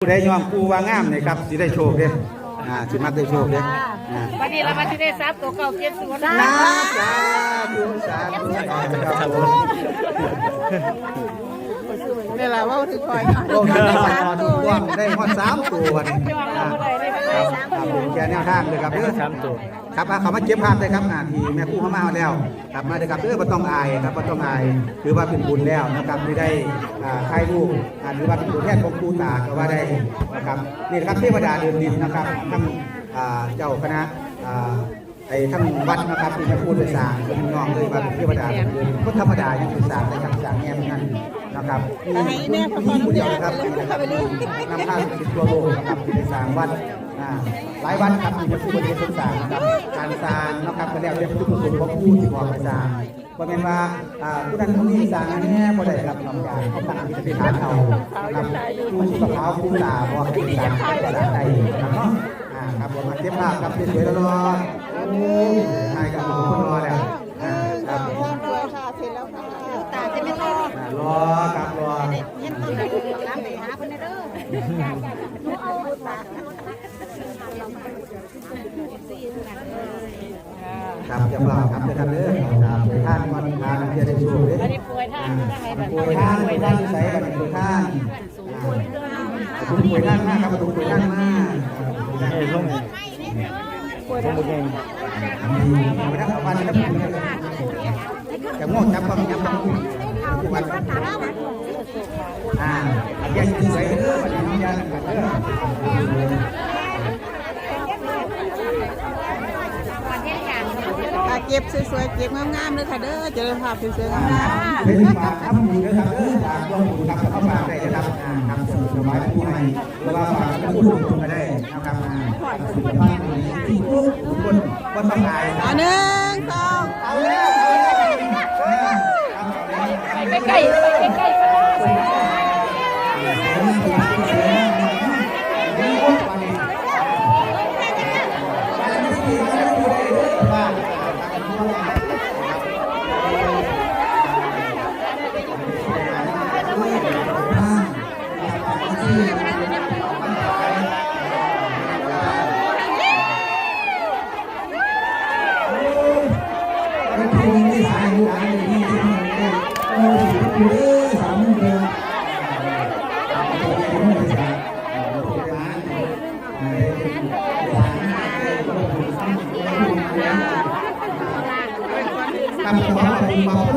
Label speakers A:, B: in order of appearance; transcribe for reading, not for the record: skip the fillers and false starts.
A: ผู้ใดยอมปูว่างามนี่ครับสิได้โชคเด้สิมักได้โชคเด้
B: วันนี้เรามาที่ได้ทรัพย์ตัวเก่าเก็บสวน
A: นะสาธุสาธุครับ
C: นี่แหละว่าถึงคอย
A: โอ้ได้ถูกต้องได้ฮอด3ตัวนี่ครับเป็นแค่แนวทางเลยครับเด้อ3ตัวครับเขามาเก็บภาพได้ครับที่แม่ครูเขามาแล้วครับมาเด้อครับเด้อบ่ต้องอายครับบ่ต้องอายถือว่าเป็นบุญแล้วนะครับที่ได้ถ่ายรูปหรือว่าเป็นตัวแทนของปู่ตาก็ว่าได้นะครับนี่ครับเทวดาเดินดินนะครับทั้งเจ้าคณะทั้งวัดนะครับที่จะพูดโดยสารเป็นน้องเลยว่าเป็นเทวดาก็ธรรมดาอย่างเป็นสารในคำสั่งแง่นั้นนะครับมีผู้เดียวนะครับนำข้าวสิบตัวโลนะครับที่เป็นสารวัดหลายวันครับที่จะพูดในสงสารนะครับการสารนะครับก็แล้วแต่ผู้ประสงค์ของผู้ที่บอกไปสารเพราะเป็นว่าผู้นั้นผู้นี้สารนั้นแน่พอได้รับคำการเขาตั้งที่จะเป็นฐานเอานะครับผู้ที่ประพาวผู้ตาบอกให้สารจะได้ใจนะครับครับผมมาเก็บภาพครับสวยๆรอโอ้ใช่ครับผมรอแล้วครับ
C: สวยค่ะเสร็จแล้วค่ะ
B: ตาจะไม่รอ
A: รอครับรอ
B: ยังต้องไปน้ำไปหาคนเด้อ
A: ครับจะบอกครับจะทำเรื่องท่านวันทานเพื่อได้ช่วยเลยป่วยท่านป่วยท่านใส่กันป่วยท่านคุณป่วยท่านมากครับคุณป่วยท่านมากลงป่วยท่านเองไม่ได้เอาวันนี้จะง่วงจับความจับความวันอันยังใส่เรื่องวันนี้ยังกันเรื่อง
C: เก็บสวยๆเก็บงามๆเลยค่ะเด้อจะได้ภาพสวยๆงาม
A: ๆเป็นฝากทำบุญนะครับฝากร่วมบุญครับเข้าฝากได้นะครับครับสบายผู้ให้หรือว่าฝากพูดคุยกันได้นะครับสุขภาพดีทุกคนวันต่อไป
C: 1 2
A: เอาแล้ว
B: ไปใกล้ไปใกล้
A: ทำความดีมาพูด